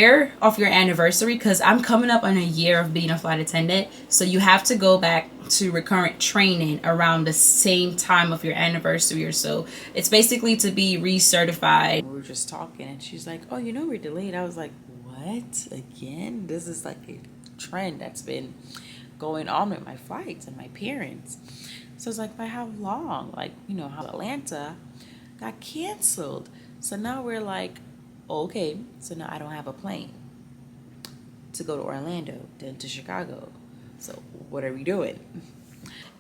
year of your anniversary, because I'm coming up on a year of being a flight attendant, so you have to go back to recurrent training around the same time of your anniversary or so. It's basically to be recertified. We were just talking and she's like, oh, you know, we're delayed. I was like, what? Again? This is like a trend that's been going on with my flights and my parents. So it's like, by how long? Like, you know, how Atlanta got canceled. So now we're like, okay, so now I don't have a plane to go to Orlando, then to Chicago. So what are we doing?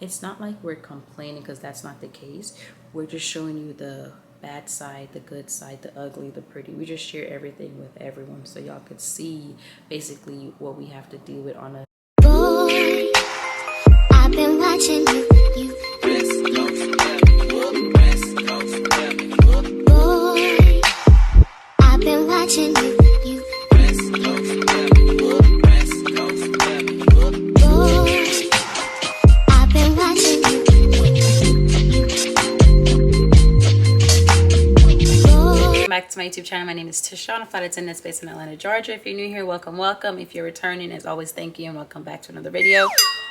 It's not like we're complaining, because that's not the case. We're just showing you the bad side, the good side, the ugly, the pretty. We just share everything with everyone so y'all could see basically what we have to deal with on a... Boy, I've been watching you. Boy, I've been watching you. Back to my YouTube channel. My name is Tishawn, a flight attendant that's based in Atlanta, Georgia. If you're new here, welcome, welcome. If you're returning, as always, thank you and welcome back to another video.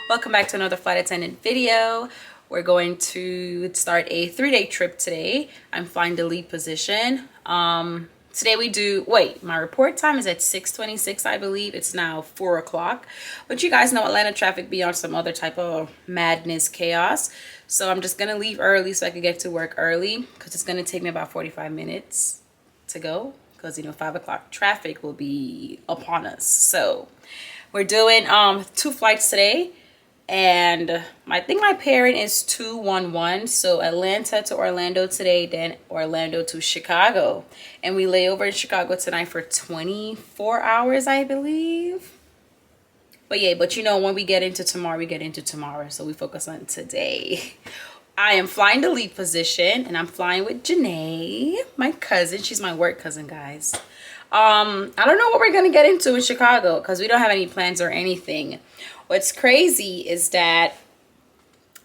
Welcome back to another flight attendant video. We're going to start a 3-day trip today. I'm flying the lead position. Today we do, my report time is at 6:26, I believe. It's now 4 o'clock. But you guys know Atlanta traffic be on some other type of madness, chaos. So I'm just going to leave early so I can get to work early, because it's going to take me about 45 minutes to go, because, you know, 5 o'clock traffic will be upon us. So we're doing 2 flights today. And I think my pairing is 211. So Atlanta to Orlando today, then Orlando to Chicago. And we lay over in Chicago tonight for 24 hours, I believe. But yeah, but you know, when we get into tomorrow, we get into tomorrow. So we focus on today. I am flying the lead position, and I'm flying with Janae, my cousin. She's my work cousin, guys. I don't know what we're going to get into in Chicago, because we don't have any plans or anything. What's crazy is that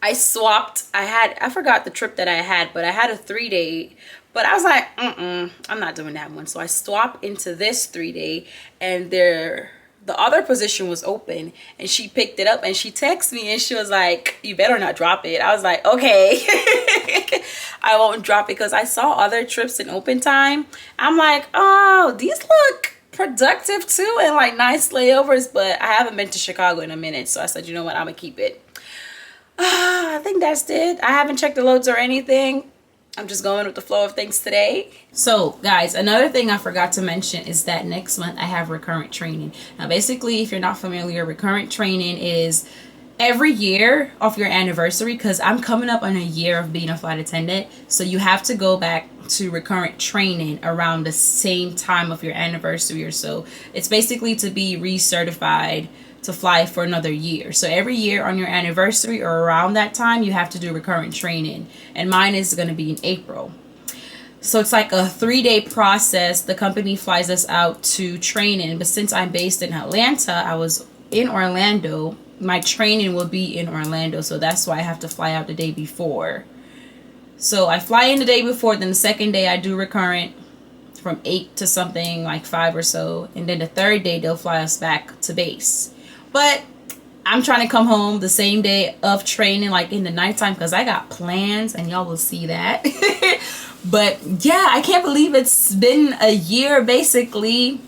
I swapped. I forgot the trip that I had, but I had a 3-day. But I was like, I'm not doing that one. So I swapped into this 3-day, and the other position was open, and she picked it up and she texted me and she was like, you better not drop it. I was like, okay. I won't drop it, because I saw other trips in open time. I'm like, oh, these look productive too, and like nice layovers, but I haven't been to Chicago in a minute, so I said, you know what, I'm gonna keep it. I think that's it. I haven't checked the loads or anything. I'm just going with the flow of things today. So guys, another thing I forgot to mention is that next month I have recurrent training. Now basically, if you're not familiar, recurrent training is every year of your anniversary, because I'm coming up on a year of being a flight attendant, so you have to go back to recurrent training around the same time of your anniversary or so. It's basically to be recertified to fly for another year. So every year on your anniversary or around that time, you have to do recurrent training, and mine is going to be in April. So it's like a 3-day process. The company flies us out to training, but since I'm based in Atlanta, I was in Orlando. My training will be in Orlando, so that's why I have to fly out the day before. So I fly in the day before, then the second day I do recurrent from 8 to something like 5 or so, and then the third day they'll fly us back to base. But I'm trying to come home the same day of training, like in the nighttime, because I got plans, and y'all will see that. But yeah, I can't believe it's been a year basically.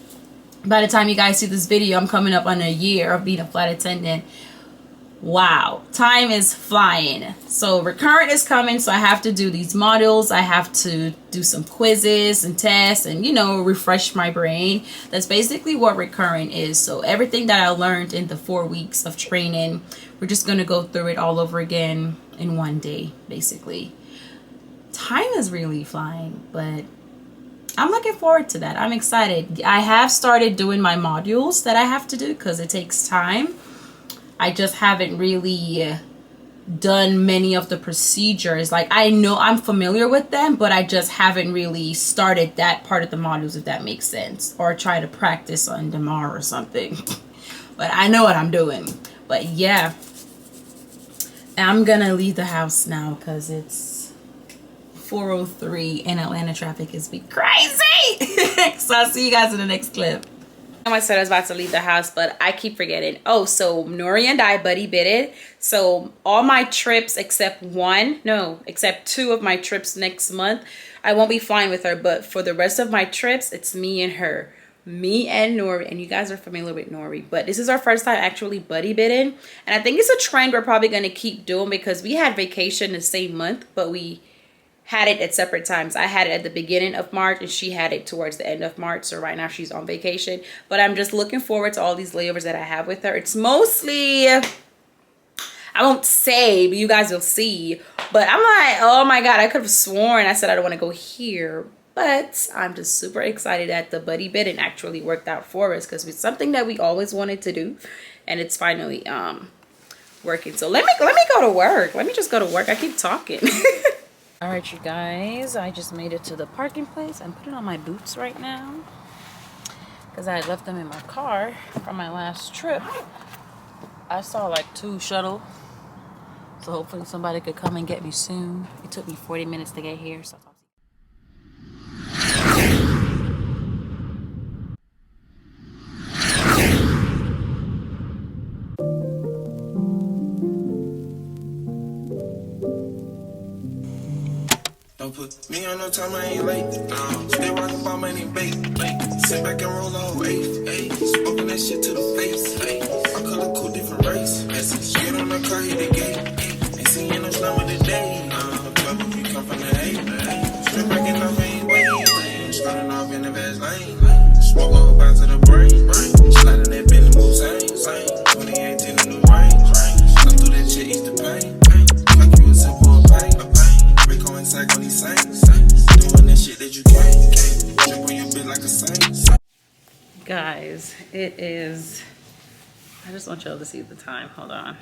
By the time you guys see this video, I'm coming up on a year of being a flight attendant. Wow, time is flying. So recurrent is coming, so I have to do these modules. I have to do some quizzes and tests and, you know, refresh my brain. That's basically what recurrent is. So everything that I learned in the 4 weeks of training, we're just going to go through it all over again in one day, basically. Time is really flying, but I'm looking forward to that. I'm excited. I have started doing my modules that I have to do, because it takes time. I just haven't really done many of the procedures. Like, I know I'm familiar with them, but I just haven't really started that part of the modules, if that makes sense, or try to practice on tomorrow or something. But I know what I'm doing. But yeah, I'm gonna leave the house now, because it's 4:03 and Atlanta traffic is be crazy. So I'll see you guys in the next clip. I said I was about to leave the house, but I keep forgetting. Oh, so Nori and I buddy bidded. So all my trips except two of my trips next month, I won't be flying with her. But for the rest of my trips, it's me and her. Me and Nori. And you guys are familiar with Nori. But this is our first time actually buddy bidding. And I think it's a trend we're probably going to keep doing because we had vacation the same month, but we had it at separate times. I had it at the beginning of March and she had it towards the end of March. So right now she's on vacation. But I'm just looking forward to all these layovers that I have with her. It's mostly, I won't say, but you guys will see. But I'm like, oh my God, I could have sworn I said I don't want to go here. But I'm just super excited that the buddy bidding actually worked out for us because it's something that we always wanted to do. And it's finally working. So let me go to work. Let me just go to work. I keep talking. All right, you guys, I just made it to the parking place. I'm putting on my boots right now because I had left them in my car from my last trip. I saw like 2 shuttle, so hopefully somebody could come and get me soon. It took me 40 minutes to get here, so don't put me on no time, I ain't late. Still rockin' by money, bake. Sit back and roll a whole eighth. Smoking that shit to the face. I color cool, different race. Get on the car, hit the gate. Ain't seeing no slum of the day. Club if you come from the A. Straight back in the main way. Starting off in the fast lane. Smoke all back to the brain. Sliding that Bentley move same. 2018, the new range. Slip through that shit, ease the pain. Like you a simple pain. Rico inside on these saints. Doing that shit that you can't. Jump on your bit like a saint. guys, it is, I just want y'all to see the time. Hold on.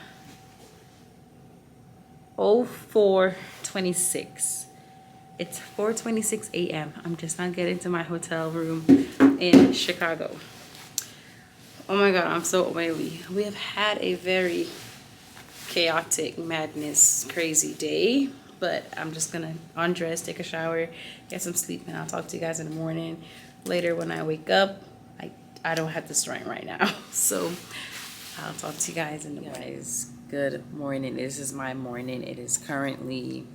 04:26. It's 4:26 a.m. I'm just not getting to my hotel room in Chicago. Oh my God, I'm so oily. We have had a very chaotic, madness, crazy day. But I'm just gonna undress, take a shower, get some sleep, and I'll talk to you guys in the morning. Later when I wake up, I don't have the strength right now. So I'll talk to you guys in the morning. Guys, good morning. This is my morning. It is currently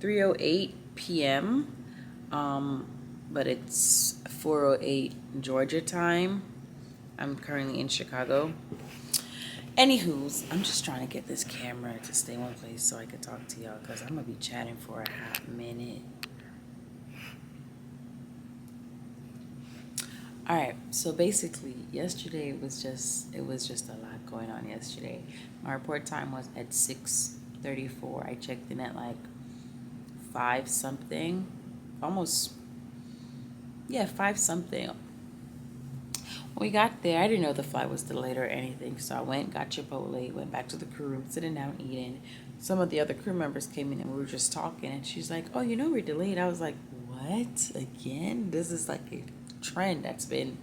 3:08 p.m. But it's 4:08 Georgia time. I'm currently in Chicago. Anywho's, I'm just trying to get this camera to stay in one place so I can talk to y'all because I'm gonna be chatting for a hot minute. All right, so basically yesterday was just a lot going on yesterday. My report time was at 6:34. I checked in at like 5 something, almost, yeah, 5 something. When we got there, I didn't know the flight was delayed or anything, so I went, got Chipotle, went back to the crew room, sitting down eating. Some of the other crew members came in and we were just talking, and she's like, oh, you know we're delayed. I was like, what? Again? This is like a trend that's been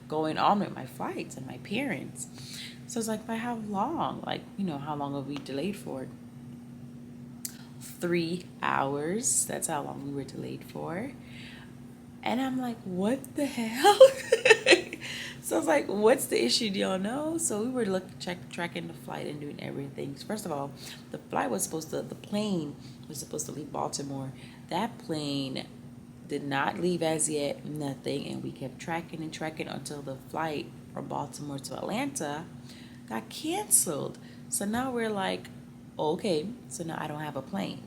going on with my flights and my parents. So it's like, by how long? Like, you know, how long have we delayed for? 3 hours. That's how long we were delayed for. And I'm like, what the hell? So I was like, what's the issue? Do y'all know? So we were tracking the flight and doing everything. First of all, the plane was supposed to leave Baltimore. That plane did not leave as yet, nothing. And we kept tracking until the flight from Baltimore to Atlanta got canceled. So now we're like, okay, so now I don't have a plane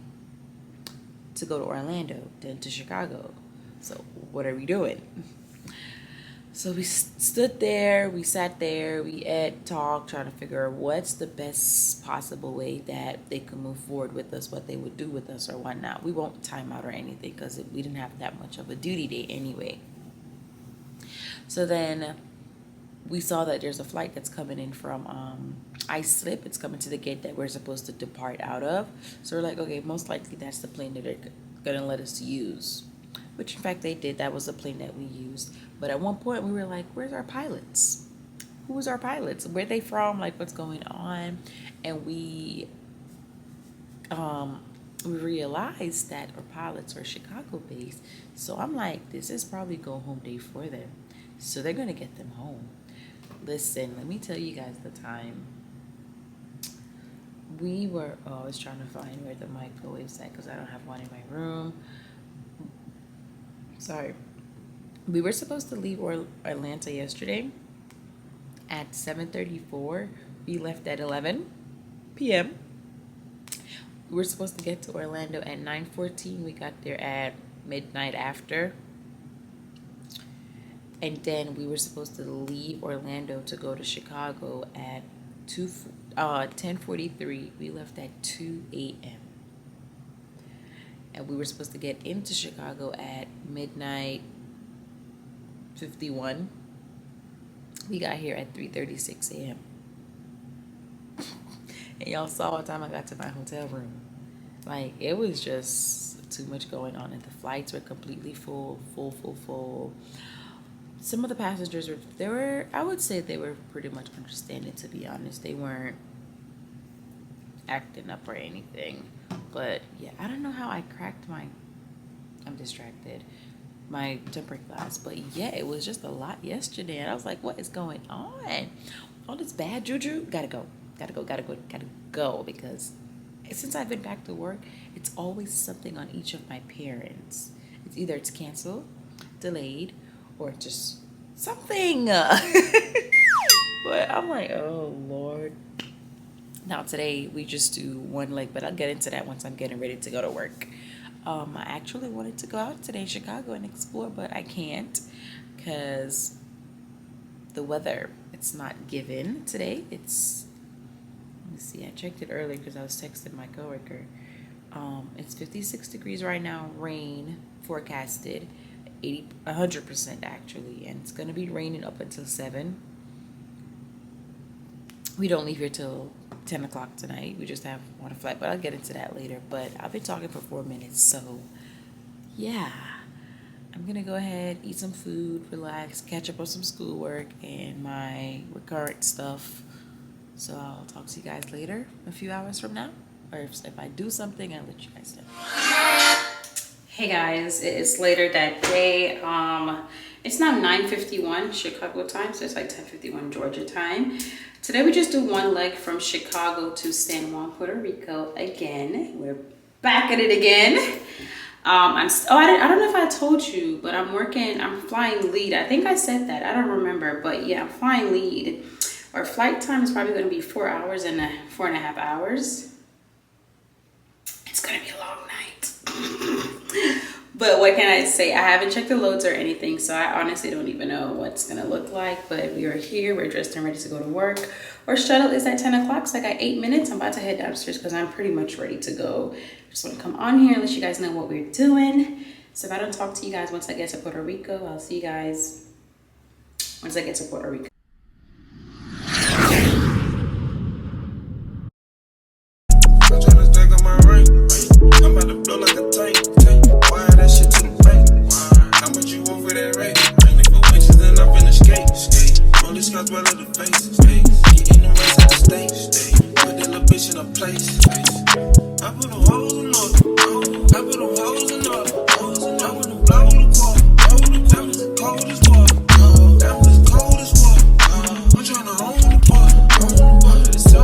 to go to Orlando, then to Chicago. So what are we doing? So we stood there, we sat there, we ate, talked, trying to figure out what's the best possible way that they could move forward with us, what they would do with us or whatnot. We won't time out or anything because we didn't have that much of a duty day anyway. So then we saw that there's a flight that's coming in from Islip. It's coming to the gate that we're supposed to depart out of. So we're like, okay, most likely that's the plane that they're going to let us use. Which in fact they did. That was the plane that we used. But at one point we were like, where's our pilots? Who's our pilots? Where are they from? Like, what's going on? And we realized that our pilots are Chicago based. So I'm like, this is probably go home day for them. So they're gonna get them home. Listen, let me tell you guys the time. We were, oh, I was trying to find where the microwave's at because I don't have one in my room. Sorry. We were supposed to leave Atlanta yesterday at 7:34. We left at 11 p.m. We were supposed to get to Orlando at 9:14. We got there at midnight after. And then we were supposed to leave Orlando to go to Chicago at 10:43. We left at 2 a.m. And we were supposed to get into Chicago at midnight 51. We got here at 3:36 a.m. And y'all saw what time I got to my hotel room. Like, it was just too much going on, and the flights were completely full. Some of the passengers I would say they were pretty much understanding, to be honest. They weren't acting up or anything. But yeah, I don't know how I cracked I'm distracted, my tempered glass. But yeah, it was just a lot yesterday, and I was like, what is going on? All this bad juju, gotta go, because since I've been back to work, it's always something on each of my parents. It's canceled, delayed, or just something. But I'm like, oh Lord. Now today we just do one leg, but I'll get into that once I'm getting ready to go to work. I actually wanted to go out today in Chicago and explore, but I can't because the weather, it's not given today. Let me see, I checked it earlier because I was texting my coworker. It's 56 degrees right now, rain forecasted, 100% actually, and it's gonna be raining up until 7. We don't leave here till 10 o'clock tonight. We just have one flight, but I'll get into that later. But I've been talking for 4 minutes, so yeah, I'm gonna go ahead, eat some food, relax, catch up on some schoolwork and my recurrent stuff. So I'll talk to you guys later, a few hours from now, or if I do something, I'll let you guys know. Hey guys, it is later that day. It's now 9:51 Chicago time, so it's like 10:51 Georgia time. Today we just do one leg from Chicago to San Juan, Puerto Rico again. We're back at it again. I don't know if I told you, but I'm flying lead. I think I said that. I don't remember, but yeah, I'm flying lead. Our flight time is probably going to be 4 hours and 4.5 hours. It's going to be a long night. But what can I say? I haven't checked the loads or anything, so I honestly don't even know what's going to look like. But we are here. We're dressed and ready to go to work. Our shuttle is at 10 o'clock, so I got 8 minutes. I'm about to head downstairs because I'm pretty much ready to go. Just want to come on here and let you guys know what we're doing. So if I don't talk to you guys once I get to Puerto Rico, I'll see you guys once I get to Puerto Rico. I'm tryna stack on my ring. I'm about to blow like a tank. Wire that shit to the bank. How much you want for that rate? Ain't it for winches and I'm finna skate. Only scotch well in the face. Getting the race at the stage. Put that little bitch in a place. I put them hoes in order. I put them hoes in order. I put them blow the quarter. That was the coldest water. That was the coldest water. I'm tryna hold the part. It's so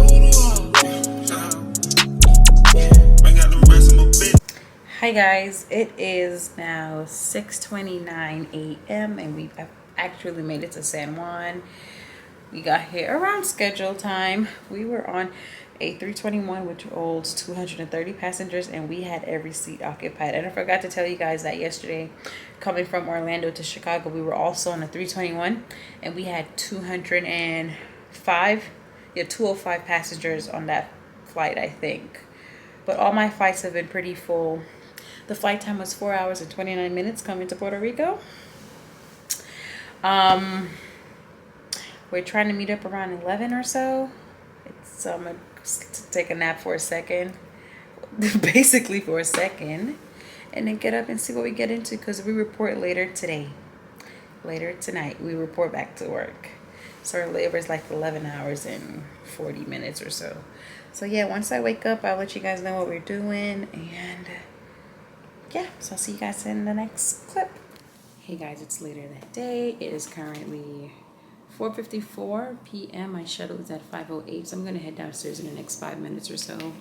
Hi guys, it is now 6:29 a.m. and we have actually made it to San Juan. We got here around schedule time. We were on a 321 which holds 230 passengers, and we had every seat occupied. And I forgot to tell you guys that yesterday, coming from Orlando to Chicago, we were also on a 321 and we had 205 passengers on that flight, I think. But all my flights have been pretty full. The flight time was 4 hours and 29 minutes coming to Puerto Rico. We're trying to meet up around 11 or so. I'm going to take a nap for a second. Basically for a second. And then get up and see what we get into, because we report later today. Later tonight, we report back to work. So our labor is like 11 hours and 40 minutes or so. So yeah, once I wake up, I'll let you guys know what we're doing. And yeah, so I'll see you guys in the next clip. Hey guys, it's later that day. It is currently 4:54 p.m. My shuttle is at 5:08, so I'm gonna head downstairs in the next 5 minutes or so.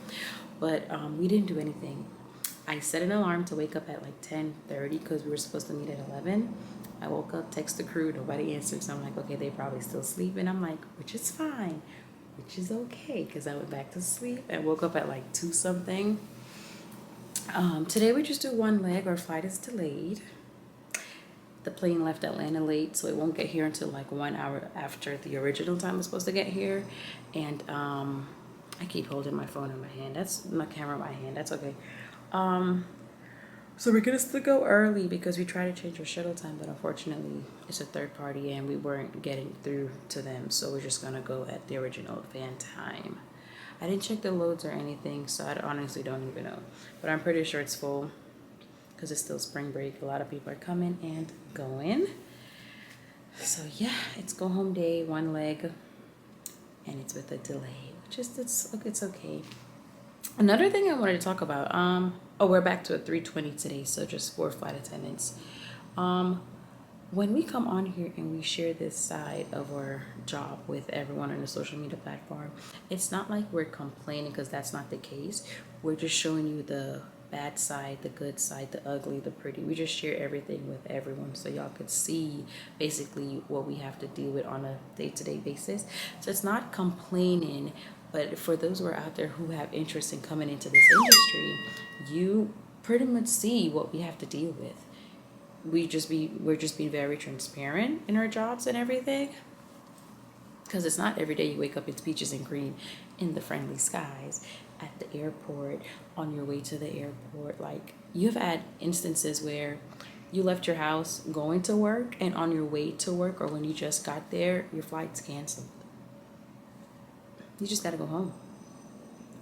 But we didn't do anything. I set an alarm to wake up at like 10:30 because we were supposed to meet at 11. I woke up, text the crew, nobody answered, so I'm like, okay, they probably still sleeping. I'm like, which is fine, which is okay, because I went back to sleep and woke up at like 2 something. Today we just do one leg. Our flight is delayed. The plane left Atlanta late, so it won't get here until like 1 hour after the original time it's supposed to get here. And I keep holding my phone in my hand. That's my camera in my hand. That's okay. So we're gonna still go early because we tried to change our shuttle time, but unfortunately it's a third party and we weren't getting through to them. So we're just gonna go at the original van time. I didn't check the loads or anything, so I honestly don't even know. But I'm pretty sure it's full, because it's still spring break. A lot of people are coming and going. So yeah, it's go home day, one leg, and it's with a delay, which is it's okay. Another thing I wanted to talk about, we're back to a 320 today, so just 4 flight attendants. When we come on here and we share this side of our job with everyone on the social media platform, it's not like we're complaining, because that's not the case. We're just showing you the bad side, the good side, the ugly, the pretty. We just share everything with everyone so y'all could see basically what we have to deal with on a day-to-day basis. So it's not complaining, but for those who are out there who have interest in coming into this industry, you pretty much see what we have to deal with. We're just being very transparent in our jobs and everything, because it's not every day you wake up it's peaches and cream in the friendly skies at the airport, on your way to the airport. Like, you've had instances where you left your house going to work, and on your way to work or when you just got there, your flight's canceled. You just gotta go home,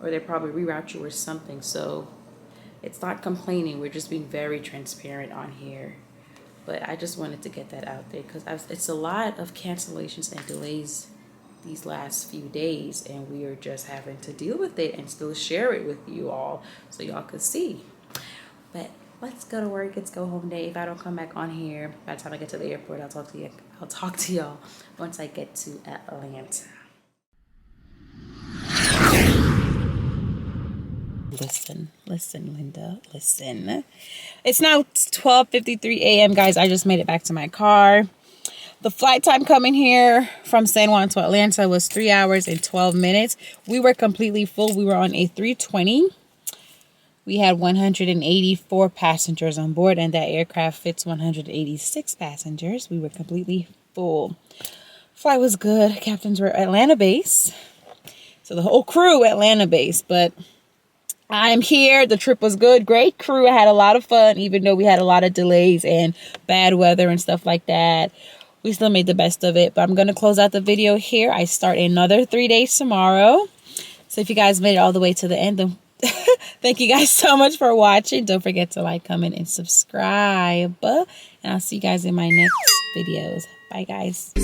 or they probably reroute you or something. So it's not complaining, we're just being very transparent on here. But I just wanted to get that out there, because it's a lot of cancellations and delays these last few days, and we are just having to deal with it and still share it with you all so y'all could see. But let's go to work. It's go home day. If I don't come back on here by the time I get to the airport, I'll talk to y'all once I get to Atlanta. Listen, Linda, listen. It's now 12:53 a.m. guys. I just made it back to my car. The flight time coming here from San Juan to Atlanta was 3 hours and 12 minutes. We were completely full. We were on a 320. We had 184 passengers on board, and that aircraft fits 186 passengers. We were completely full. Flight was good. Captains were Atlanta base. So the whole crew Atlanta base, but I'm here. The trip was good. Great crew. I had a lot of fun, even though we had a lot of delays and bad weather and stuff like that. We still made the best of it. But I'm going to close out the video here. I start another 3 days tomorrow. So if you guys made it all the way to the end, then thank you guys so much for watching. Don't forget to like, comment, and subscribe. And I'll see you guys in my next videos. Bye, guys.